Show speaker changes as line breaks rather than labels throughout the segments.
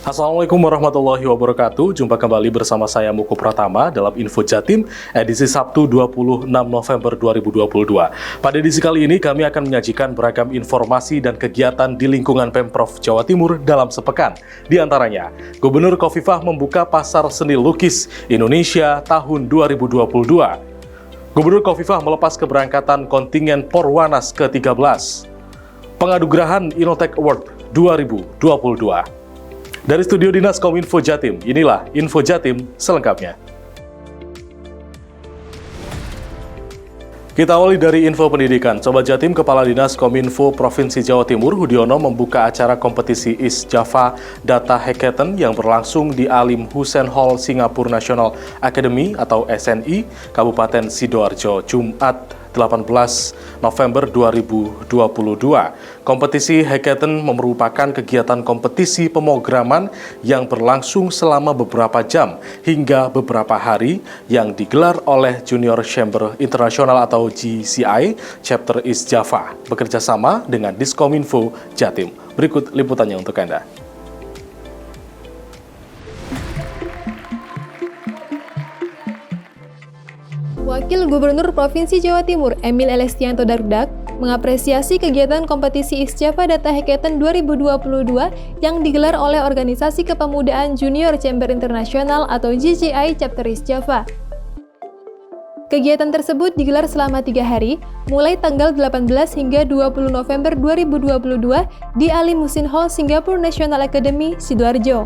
Assalamualaikum warahmatullahi wabarakatuh. Jumpa kembali bersama saya Muku Pratama dalam Info Jatim edisi Sabtu 26 November 2022. Pada edisi kali ini kami akan menyajikan beragam informasi dan kegiatan di lingkungan Pemprov Jawa Timur dalam sepekan. Di antaranya, Gubernur Khofifah membuka Pasar Seni Lukis Indonesia tahun 2022. Gubernur Khofifah melepas keberangkatan kontingen Porwanas ke-13. Penganugerahan Innotech Award 2022. Dari studio Dinas Kominfo Jatim, inilah Info Jatim selengkapnya. Kita awali dari info pendidikan. Sobat Jatim, Kepala Dinas Kominfo Provinsi Jawa Timur, Hudiono, membuka acara kompetisi East Java Data Hackathon yang berlangsung di Alim Hussein Hall Singapore National Academy atau SNI, Kabupaten Sidoarjo, Jumat 18 November 2022. Kompetisi Hackathon merupakan kegiatan kompetisi pemrograman yang berlangsung selama beberapa jam hingga beberapa hari yang digelar oleh Junior Chamber International atau JCI Chapter East Java bekerja sama dengan Diskominfo Jatim. Berikut liputannya untuk Anda.
Wakil Gubernur Provinsi Jawa Timur, Emil Elestianto Dardak, mengapresiasi kegiatan kompetisi East Java Data Hackathon 2022 yang digelar oleh Organisasi Kepemudaan Junior Chamber International atau JCI Chapter East Java. Kegiatan tersebut digelar selama 3 hari, mulai tanggal 18 hingga 20 November 2022 di Alim Hussein Hall Singapore National Academy, Sidoarjo.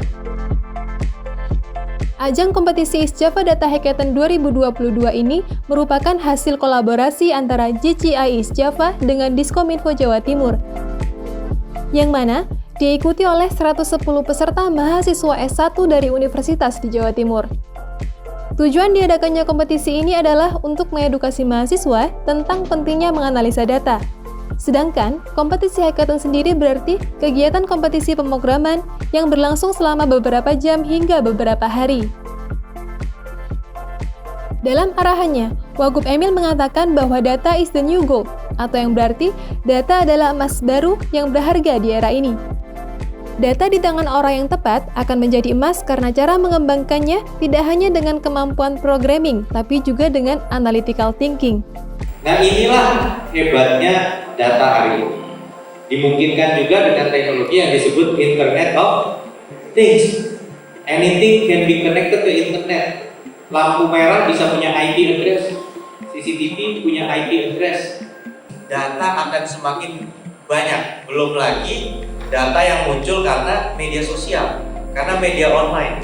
Ajang kompetisi East Java Data Hackathon 2022 ini merupakan hasil kolaborasi antara JCI East Java dengan Diskominfo Jawa Timur, yang mana diikuti oleh 110 peserta mahasiswa S1 dari universitas di Jawa Timur. Tujuan diadakannya kompetisi ini adalah untuk mengedukasi mahasiswa tentang pentingnya menganalisa data. Sedangkan, kompetisi hackathon sendiri berarti kegiatan kompetisi pemrograman yang berlangsung selama beberapa jam hingga beberapa hari. Dalam arahannya, Wagub Emil mengatakan bahwa data is the new gold, atau yang berarti data adalah emas baru yang berharga di era ini. Data di tangan orang yang tepat akan menjadi emas karena cara mengembangkannya tidak hanya dengan kemampuan programming, tapi juga dengan analytical thinking.
Nah, inilah hebatnya data hari ini. Dimungkinkan juga dengan teknologi yang disebut Internet of Things. Anything can be connected to Internet. Lampu merah bisa punya IP address, CCTV punya IP address. Data akan semakin banyak. Belum lagi data yang muncul karena media sosial, karena media online.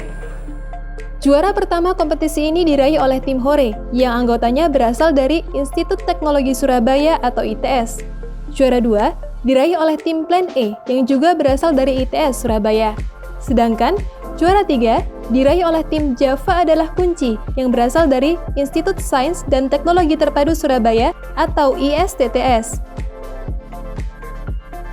Juara pertama kompetisi ini diraih oleh tim Hore, yang anggotanya berasal dari Institut Teknologi Surabaya atau ITS. Juara 2 diraih oleh tim Plan E, yang juga berasal dari ITS Surabaya. Sedangkan juara 3 diraih oleh tim Java adalah Kunci, yang berasal dari Institut Sains dan Teknologi Terpadu Surabaya atau ISTTS.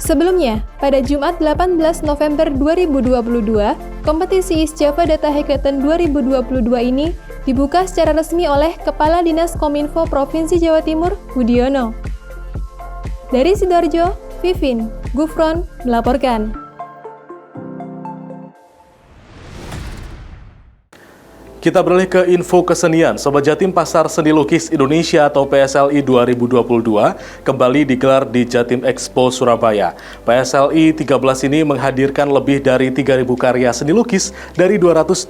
Sebelumnya, pada Jumat 18 November 2022, kompetisi East Java Data Hackathon 2022 ini dibuka secara resmi oleh Kepala Dinas Kominfo Provinsi Jawa Timur, Hudiono. Dari Sidoarjo, Vivin Gufron melaporkan.
Kita beralih ke info kesenian. Sobat Jatim, Pasar Seni Lukis Indonesia atau PSLI 2022 kembali digelar di Jatim Expo Surabaya. PSLI 13 ini menghadirkan lebih dari 3.000 karya seni lukis dari 220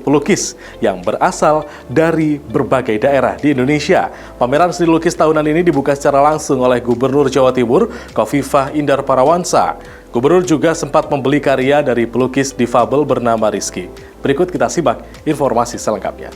pelukis yang berasal dari berbagai daerah di Indonesia. Pameran seni lukis tahunan ini dibuka secara langsung oleh Gubernur Jawa Timur, Khofifah Indar Parawansa. Gubernur juga sempat membeli karya dari pelukis difabel bernama Rizky. Berikut kita simak informasi selengkapnya.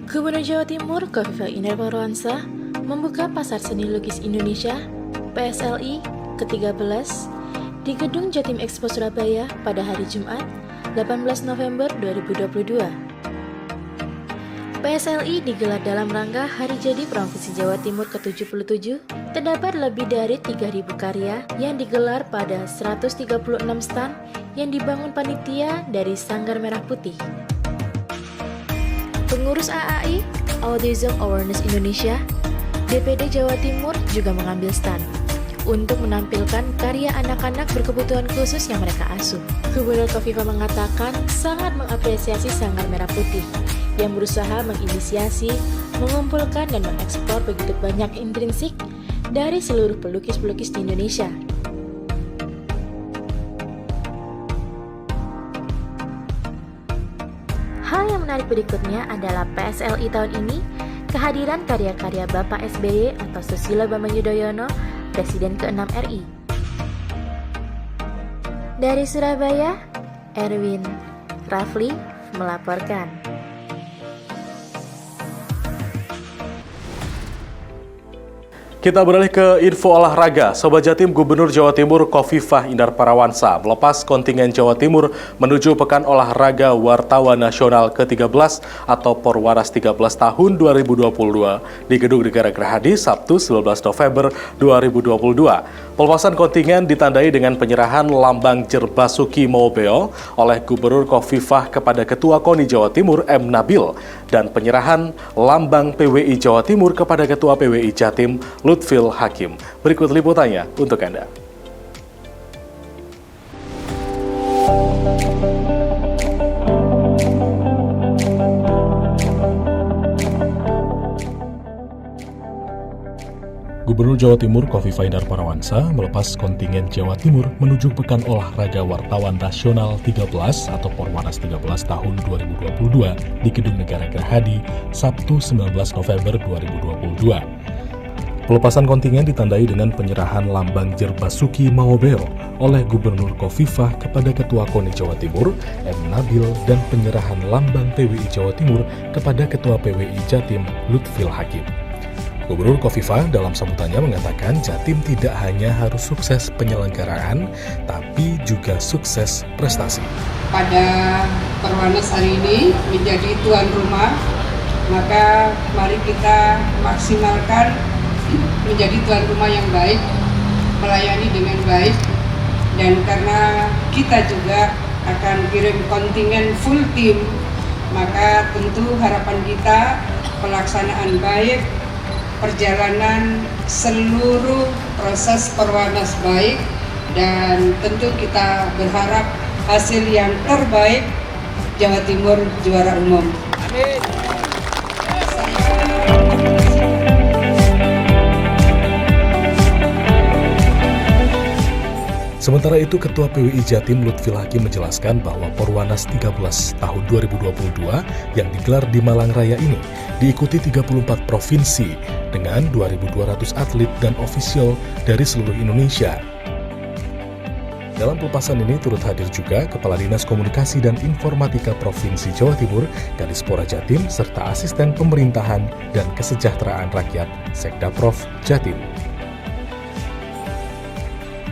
Gubernur Jawa Timur, Khofifah Indar Parawansa, membuka Pasar Seni Lukis Indonesia (PSLI) ke-13 di Gedung Jatim Expo Surabaya pada hari Jumat, 18 November 2022. PSLI digelar dalam rangka Hari Jadi Provinsi Jawa Timur ke-77. Terdapat lebih dari 3.000 karya yang digelar pada 136 stand yang dibangun panitia dari Sanggar Merah Putih. Pengurus AAI, Autism Awareness Indonesia, DPD Jawa Timur juga mengambil stand untuk menampilkan karya anak-anak berkebutuhan khusus yang mereka asuh. Gubernur Kofifa mengatakan sangat mengapresiasi Sanggar Merah Putih yang berusaha menginisiasi, mengumpulkan dan mengekspor begitu banyak intrinsik dari seluruh pelukis-pelukis di Indonesia. Hal yang menarik berikutnya adalah PSLI tahun ini, kehadiran karya-karya Bapak SBY atau Susilo Bambang Yudhoyono, Presiden ke-6 RI. Dari Surabaya, Erwin Rafli melaporkan.
Kita beralih ke info olahraga. Sobat Jatim, Gubernur Jawa Timur Khofifah Indar Parawansa melepas kontingen Jawa Timur menuju Pekan Olahraga Wartawan Nasional ke-13 atau Porwaras 13 tahun 2022 di Gedung Negara Gerahadi Sabtu 19 November 2022. Pelepasan kontingen ditandai dengan penyerahan lambang Jerbasuki Maobeo oleh Gubernur Khofifah kepada Ketua KONI Jawa Timur M. Nabil dan penyerahan lambang PWI Jawa Timur kepada Ketua PWI Jatim Lutfil Hakim. Berikut liputannya untuk Anda. Gubernur Jawa Timur Khofifah Indar Parawansa melepas kontingen Jawa Timur menuju Pekan Olahraga Wartawan Nasional 13 atau Porwaras 13 tahun 2022 di Gedung Negara Gerahadi Sabtu 19 November 2022. Pelepasan kontingen ditandai dengan penyerahan lambang Jerbasuki Maobeo oleh Gubernur Khofifah kepada Ketua KONI Jawa Timur M. Nabil dan penyerahan lambang PWI Jawa Timur kepada Ketua PWI Jatim Lutfil Hakim. Gubernur Khofifah dalam sambutannya mengatakan Jatim tidak hanya harus sukses penyelenggaraan, tapi juga sukses prestasi.
Pada Perwanas hari ini menjadi tuan rumah, maka mari kita maksimalkan menjadi tuan rumah yang baik, melayani dengan baik, dan karena kita juga akan kirim kontingen full tim, maka tentu harapan kita pelaksanaan baik, perjalanan seluruh proses Perwanas baik, dan tentu kita berharap hasil yang terbaik, Jawa Timur juara umum. Amin.
Sementara itu, Ketua PWI Jatim Lutfil Hakim menjelaskan bahwa Porwanas 13 tahun 2022 yang digelar di Malang Raya ini diikuti 34 provinsi dengan 2.200 atlet dan ofisial dari seluruh Indonesia. Dalam pelepasan ini turut hadir juga Kepala Dinas Komunikasi dan Informatika Provinsi Jawa Timur, Kadispora Jatim, serta Asisten Pemerintahan dan Kesejahteraan Rakyat Sekdaprov Jatim.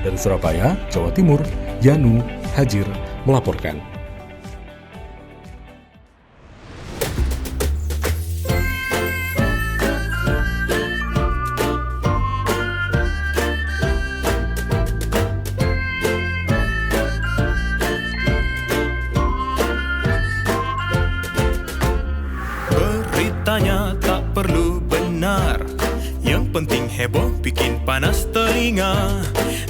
Dari Surabaya, Jawa Timur, Yanu Hajir melaporkan.
Beritanya tak perlu benar, yang penting heboh bikin panas telinga.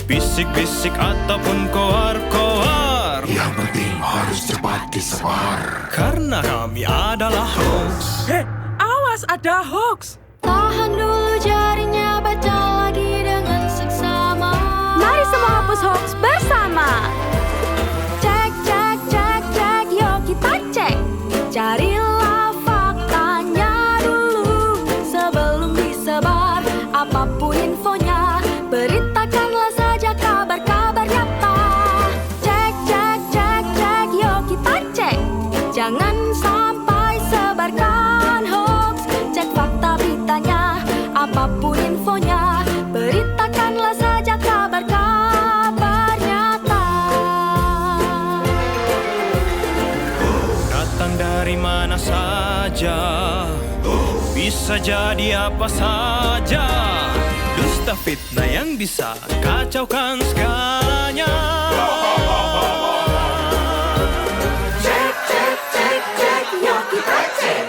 Bisik-bisik ataupun koar-koar,
yang penting harus cepat disebar.
Karena kami adalah hoax.
Awas ada hoax.
Tahan dulu jarinya, baca lagi dengan seksama.
Mari semua hapus hoax bersama.
Cek, cek, cek, cek, yuk kita cek. Carilah faktanya dulu sebelum disebar. Apapun infonya, beritakanlah saja kabar-kabar nyata. Cek, cek, cek, cek, yuk kita cek. Jangan sampai sebarkan hoax. Cek fakta beritanya, apapun infonya, beritakanlah saja kabar-kabar nyata.
Datang dari mana saja, bisa jadi apa saja. Dusta fitnah yang bisa kacaukan segalanya.
Cek, cek, cek, cek, yuk kita cek.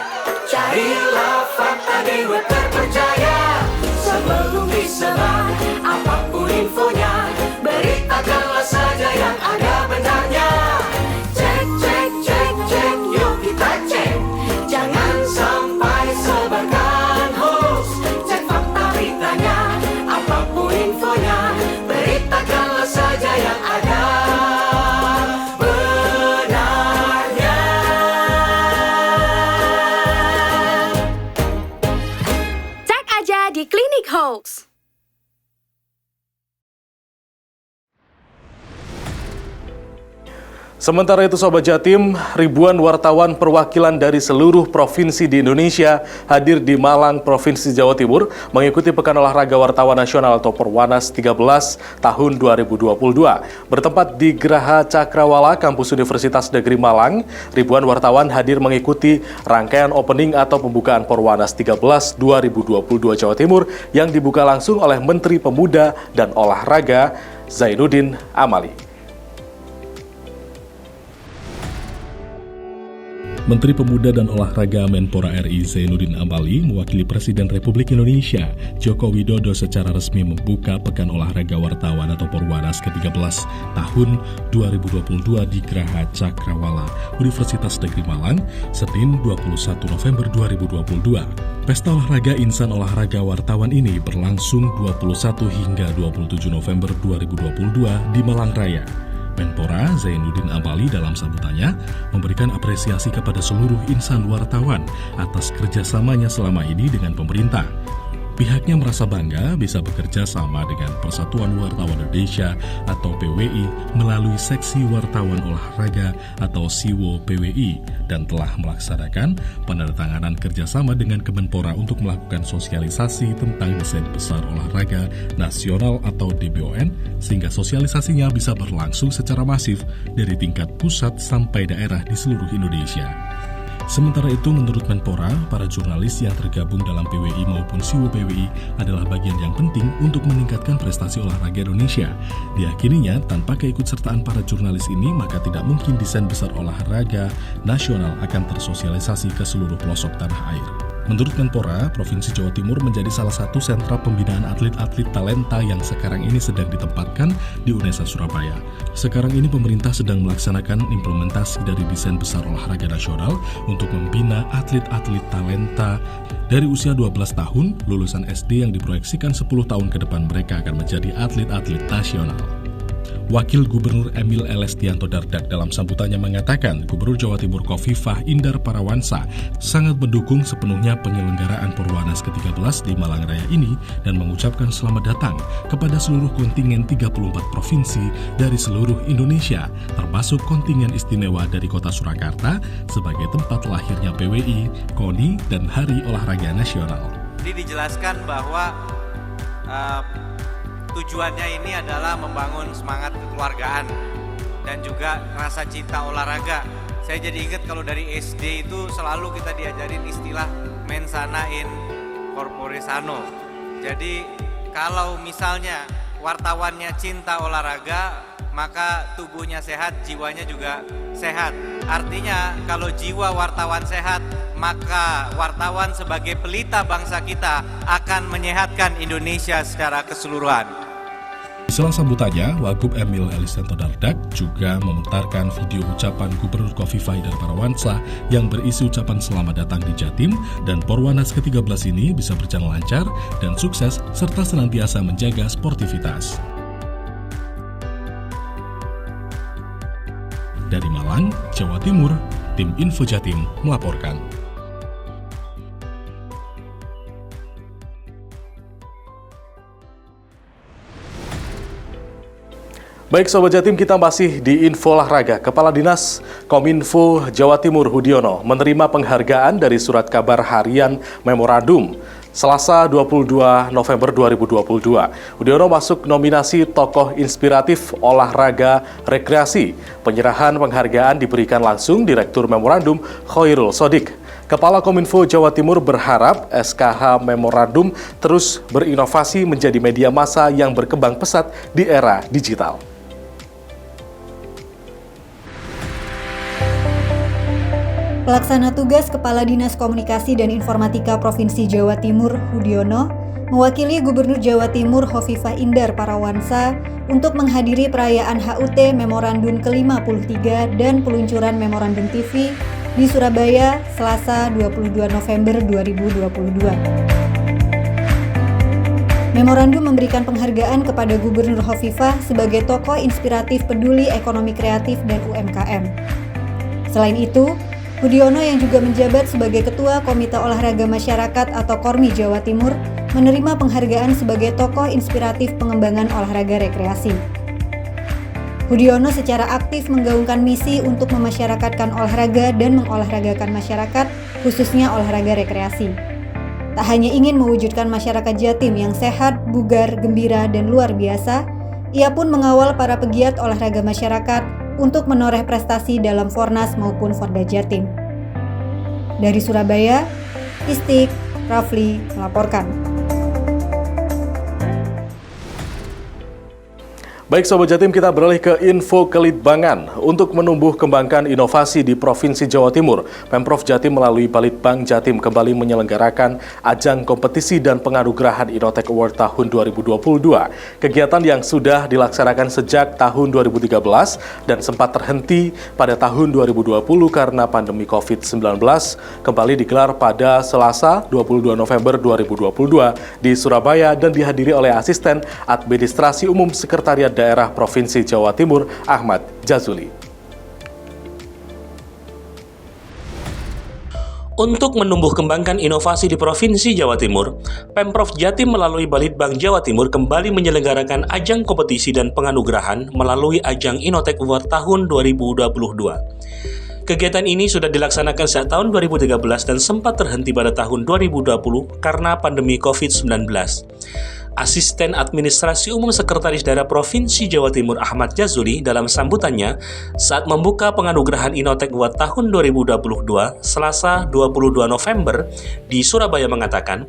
hoax.
Sementara itu Sobat Jatim, ribuan wartawan perwakilan dari seluruh provinsi di Indonesia hadir di Malang, Provinsi Jawa Timur mengikuti Pekan Olahraga Wartawan Nasional atau Perwanas 13 tahun 2022. Bertempat di Geraha Cakrawala, Kampus Universitas Negeri Malang, ribuan wartawan hadir mengikuti rangkaian opening atau pembukaan Perwanas 13 2022 Jawa Timur yang dibuka langsung oleh Menteri Pemuda dan Olahraga Zainuddin Amali. Menteri Pemuda dan Olahraga Menpora RI Zainuddin Amali mewakili Presiden Republik Indonesia Joko Widodo secara resmi membuka Pekan Olahraga Wartawan atau Perwanas ke-13 tahun 2022 di Geraha Cakrawala, Universitas Negeri Malang, Senin 21 November 2022. Pesta olahraga Insan Olahraga Wartawan ini berlangsung 21 hingga 27 November 2022 di Malang Raya. Menpora Zainuddin Amali dalam sambutannya memberikan apresiasi kepada seluruh insan wartawan atas kerjasamanya selama ini dengan pemerintah. Pihaknya merasa bangga bisa bekerja sama dengan Persatuan Wartawan Indonesia atau PWI melalui Seksi Wartawan Olahraga atau SIWO PWI dan telah melaksanakan penandatanganan kerjasama dengan Kemenpora untuk melakukan sosialisasi tentang desain besar olahraga nasional atau DBON sehingga sosialisasinya bisa berlangsung secara masif dari tingkat pusat sampai daerah di seluruh Indonesia. Sementara itu, menurut Menpora, para jurnalis yang tergabung dalam PWI maupun SIWO PWI adalah bagian yang penting untuk meningkatkan prestasi olahraga Indonesia. Diyakininya, tanpa keikutsertaan para jurnalis ini, maka tidak mungkin desain besar olahraga nasional akan tersosialisasi ke seluruh pelosok tanah air. Menurut Menpora, Provinsi Jawa Timur menjadi salah satu sentra pembinaan atlet-atlet talenta yang sekarang ini sedang ditempatkan di UNESA Surabaya. Sekarang ini pemerintah sedang melaksanakan implementasi dari desain besar olahraga nasional untuk membina atlet-atlet talenta dari usia 12 tahun, lulusan SD yang diproyeksikan 10 tahun ke depan mereka akan menjadi atlet-atlet nasional. Wakil Gubernur Emil Elestianto Dardak dalam sambutannya mengatakan Gubernur Jawa Timur Khofifah Indar Parawansa sangat mendukung sepenuhnya penyelenggaraan Perwanas ke-13 di Malang Raya ini dan mengucapkan selamat datang kepada seluruh kontingen 34 provinsi dari seluruh Indonesia, termasuk kontingen istimewa dari Kota Surakarta sebagai tempat lahirnya PWI, KONI, dan Hari Olahraga Nasional.
Jadi dijelaskan bahwa tujuannya ini adalah membangun semangat kekeluargaan dan juga rasa cinta olahraga. Saya jadi ingat kalau dari SD itu selalu kita diajarin istilah mensana in corpore sano. Jadi kalau misalnya wartawannya cinta olahraga, maka tubuhnya sehat, jiwanya juga sehat. Artinya kalau jiwa wartawan sehat, maka wartawan sebagai pelita bangsa kita akan menyehatkan Indonesia secara keseluruhan.
Setelah sambutannya, Wagub Emil Elestianto Dardak juga memutarkan video ucapan Gubernur Khofifah Indar Parawansa yang berisi ucapan selamat datang di Jatim dan Perwanas ke-13 ini bisa berjalan lancar dan sukses serta senantiasa menjaga sportivitas. Dari Malang, Jawa Timur, Tim Info Jatim melaporkan. Baik Sobat Jatim, kita masih di Info Olahraga. Kepala Dinas Kominfo Jawa Timur Hudiono menerima penghargaan dari Surat Kabar Harian Memorandum Selasa 22 November 2022. Hudiono masuk nominasi Tokoh Inspiratif Olahraga Rekreasi. Penyerahan penghargaan diberikan langsung Direktur Memorandum Khoirul Sodik. Kepala Kominfo Jawa Timur berharap SKH Memorandum terus berinovasi menjadi media massa yang berkembang pesat di era digital.
Pelaksana tugas Kepala Dinas Komunikasi dan Informatika Provinsi Jawa Timur, Hudiono, mewakili Gubernur Jawa Timur Khofifah Indar Parawansa untuk menghadiri perayaan HUT Memorandum ke-53 dan peluncuran Memorandum TV di Surabaya, Selasa 22 November 2022. Memorandum memberikan penghargaan kepada Gubernur Khofifah sebagai tokoh inspiratif peduli ekonomi kreatif dan UMKM. Selain itu, Hudiono yang juga menjabat sebagai Ketua Komite Olahraga Masyarakat atau KORMI Jawa Timur menerima penghargaan sebagai tokoh inspiratif pengembangan olahraga rekreasi. Hudiono secara aktif menggaungkan misi untuk memasyarakatkan olahraga dan mengolahragakan masyarakat, khususnya olahraga rekreasi. Tak hanya ingin mewujudkan masyarakat Jatim yang sehat, bugar, gembira, dan luar biasa, ia pun mengawal para pegiat olahraga masyarakat untuk menoreh prestasi dalam Fornas maupun Forda Jatim. Dari Surabaya, Istik Rafli melaporkan.
Baik Sobat Jatim, kita beralih ke info kelitbangan. Untuk menumbuh kembangkan inovasi di Provinsi Jawa Timur, Pemprov Jatim melalui Balitbang Jatim kembali menyelenggarakan ajang kompetisi dan penganugerahan Innotech Award tahun 2022. Kegiatan yang sudah dilaksanakan sejak tahun 2013 dan sempat terhenti pada tahun 2020 karena pandemi COVID-19 kembali digelar pada Selasa 22 November 2022 di Surabaya dan dihadiri oleh Asisten Administrasi Umum Sekretariat Daerah Provinsi Jawa Timur, Ahmad Jazuli.
Untuk menumbuh kembangkan inovasi di Provinsi Jawa Timur, Pemprov Jatim melalui Balitbang Jawa Timur kembali menyelenggarakan ajang kompetisi dan penganugerahan melalui ajang Innotech Award tahun 2022. Kegiatan ini sudah dilaksanakan sejak tahun 2013 dan sempat terhenti pada tahun 2020 karena pandemi COVID-19. Asisten Administrasi Umum Sekretaris Daerah Provinsi Jawa Timur Ahmad Jazuli dalam sambutannya saat membuka penganugerahan Innotech Award tahun 2022 Selasa 22 November di Surabaya mengatakan,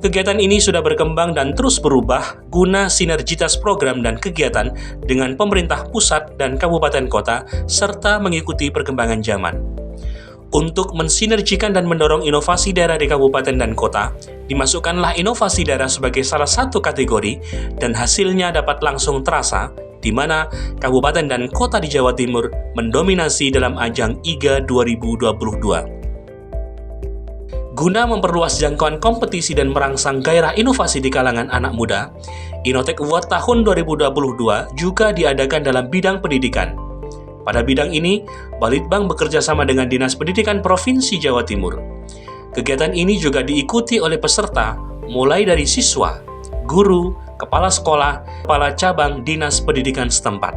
kegiatan ini sudah berkembang dan terus berubah guna sinergitas program dan kegiatan dengan pemerintah pusat dan kabupaten kota serta mengikuti perkembangan zaman. Untuk mensinergikan dan mendorong inovasi daerah di kabupaten dan kota, dimasukkanlah inovasi daerah sebagai salah satu kategori dan hasilnya dapat langsung terasa, di mana kabupaten dan kota di Jawa Timur mendominasi dalam ajang IGA 2022. Guna memperluas jangkauan kompetisi dan merangsang gairah inovasi di kalangan anak muda, Innotech Award tahun 2022 juga diadakan dalam bidang pendidikan. Pada bidang ini, Balitbang bekerja sama dengan Dinas Pendidikan Provinsi Jawa Timur. Kegiatan ini juga diikuti oleh peserta, mulai dari siswa, guru, kepala sekolah, kepala cabang Dinas Pendidikan setempat.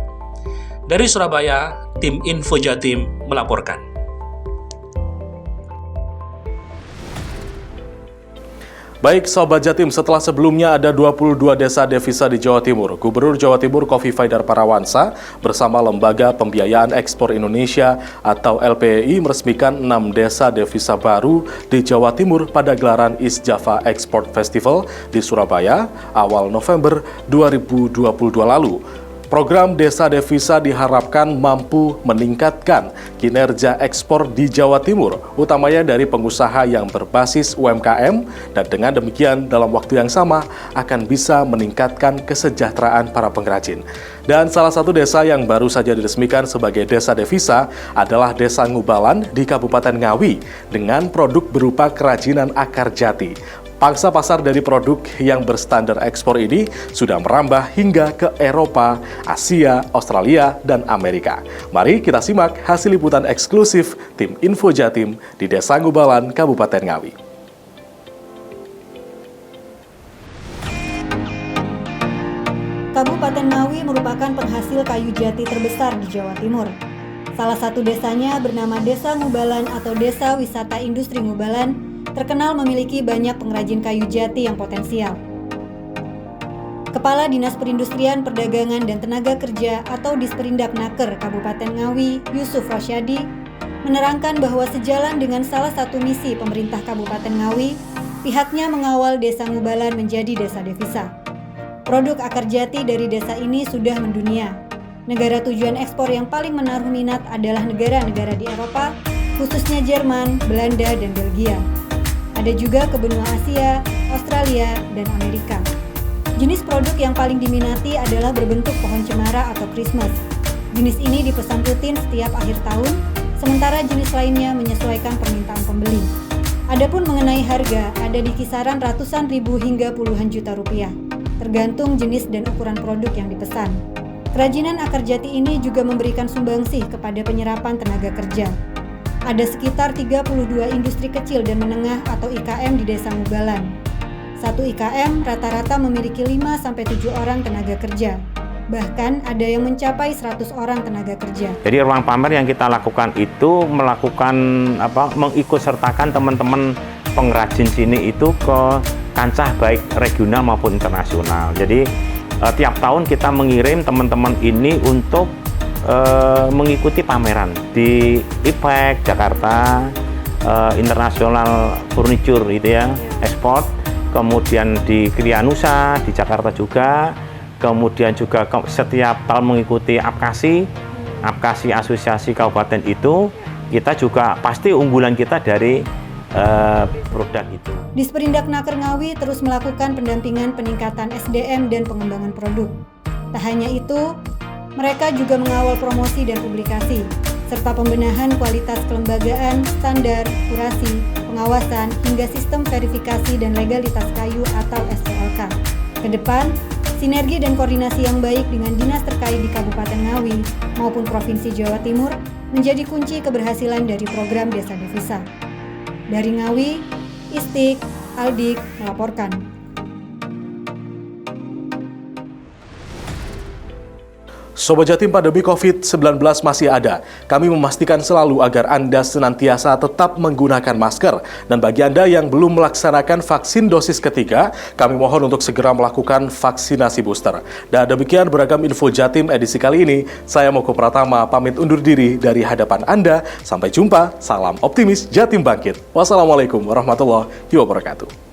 Dari Surabaya, tim Info Jatim melaporkan.
Baik Sobat Jatim, setelah sebelumnya ada 22 desa devisa di Jawa Timur, Gubernur Jawa Timur Khofifah Indar Parawansa bersama Lembaga Pembiayaan Ekspor Indonesia atau LPEI meresmikan 6 desa devisa baru di Jawa Timur pada gelaran East Java Export Festival di Surabaya awal November 2022 lalu. Program Desa Devisa diharapkan mampu meningkatkan kinerja ekspor di Jawa Timur, utamanya dari pengusaha yang berbasis UMKM, dan dengan demikian dalam waktu yang sama akan bisa meningkatkan kesejahteraan para pengrajin. Dan salah satu desa yang baru saja diresmikan sebagai Desa Devisa adalah Desa Ngubalan di Kabupaten Ngawi dengan produk berupa kerajinan akar jati. Pangsa pasar dari produk yang berstandar ekspor ini sudah merambah hingga ke Eropa, Asia, Australia, dan Amerika. Mari kita simak hasil liputan eksklusif tim Info Jatim di Desa Ngubalan, Kabupaten Ngawi.
Kabupaten Ngawi merupakan penghasil kayu jati terbesar di Jawa Timur. Salah satu desanya bernama Desa Ngubalan atau Desa Wisata Industri Ngubalan terkenal memiliki banyak pengrajin kayu jati yang potensial. Kepala Dinas Perindustrian, Perdagangan, dan Tenaga Kerja atau Disperindak-Naker Kabupaten Ngawi, Yusuf Rosyadi, menerangkan bahwa sejalan dengan salah satu misi pemerintah Kabupaten Ngawi, pihaknya mengawal Desa Ngubalan menjadi Desa Devisa. Produk akar jati dari desa ini sudah mendunia. Negara tujuan ekspor yang paling menaruh minat adalah negara-negara di Eropa, khususnya Jerman, Belanda, dan Belgia. Ada juga ke benua Asia, Australia, dan Amerika. Jenis produk yang paling diminati adalah berbentuk pohon cemara atau Christmas. Jenis ini dipesan rutin setiap akhir tahun, sementara jenis lainnya menyesuaikan permintaan pembeli. Adapun mengenai harga, ada di kisaran ratusan ribu hingga puluhan juta rupiah, tergantung jenis dan ukuran produk yang dipesan. Kerajinan akar jati ini juga memberikan sumbangsih kepada penyerapan tenaga kerja. Ada sekitar 32 industri kecil dan menengah atau IKM di Desa Ngubalan. Satu IKM rata-rata memiliki 5-7 orang tenaga kerja. Bahkan ada yang mencapai 100 orang tenaga kerja.
Jadi ruang pamer yang kita lakukan itu mengikutsertakan teman-teman pengrajin sini itu ke kancah baik regional maupun internasional. Jadi tiap tahun kita mengirim teman-teman ini untuk mengikuti pameran di IPEC Jakarta, International Furniture itu ya, ekspor, kemudian di Krianusa di Jakarta juga. Kemudian juga setiap tahun mengikuti APKASI Asosiasi Kabupaten itu, kita juga pasti unggulan kita dari produk itu.
Disperindak-Naker Ngawi terus melakukan pendampingan peningkatan SDM dan pengembangan produk. Tak hanya itu, mereka juga mengawal promosi dan publikasi, serta pembenahan kualitas kelembagaan, standar, kurasi, pengawasan, hingga sistem verifikasi dan legalitas kayu atau SPLK. Ke depan, sinergi dan koordinasi yang baik dengan dinas terkait di Kabupaten Ngawi maupun Provinsi Jawa Timur menjadi kunci keberhasilan dari program Desa Devisa. Dari Ngawi, Istik, Aldik melaporkan.
Sobat Jatim, pandemi COVID-19 masih ada. Kami memastikan selalu agar Anda senantiasa tetap menggunakan masker. Dan bagi Anda yang belum melaksanakan vaksin dosis ketiga, kami mohon untuk segera melakukan vaksinasi booster. Dan demikian beragam info Jatim edisi kali ini. Saya Moko Pratama pamit undur diri dari hadapan Anda. Sampai jumpa, salam optimis Jatim Bangkit. Wassalamualaikum warahmatullahi wabarakatuh.